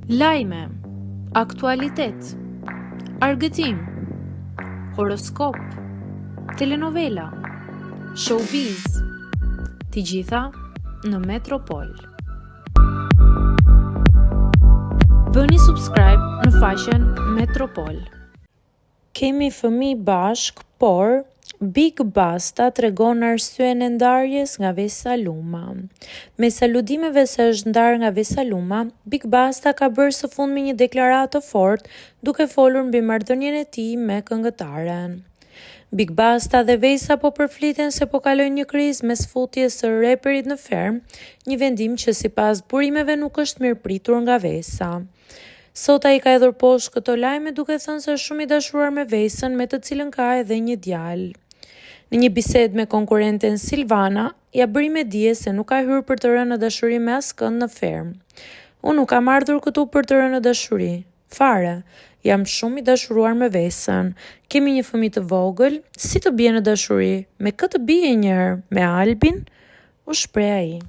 Lajme, aktualitet, argëtim, horoskop, telenovela, showbiz, të gjitha në Metropol. Bëni subscribe në faqen Metropol. Kemi fëmijë bashk, por Big Basta tregon arsyen e ndarjes nga Vesaluma. Me saludimeve se është ndarë nga Vesaluma, Big Basta ka bërë së fundmi një deklaratë të fortë duke folur mbi marrëdhënien e tij me këngëtaren. Big Basta dhe Vesa po përfliten se po kalojnë një krizë mes futjes së reperit në ferm, një vendim që sipas burimeve nuk është mirëpritur nga Vesa. Sot ai ka hedhur poshtë këto lajme duke thënë se është shumë i dashuruar me Vesën, me të cilën ka edhe një djalë. Në një bisedë me konkurrenten Silvana, ja bëri me dije se nuk ka hyrë për të rënë në dashuri me askënd në ferm. Unë nuk kam ardhur këtu për të rënë në dashuri. Fare, jam shumë i dashuruar me Vesën. Kemi një fëmijë të vogël, si të bie në dashuri? Me këtë bie një herë, me Albin, u shpreh ai.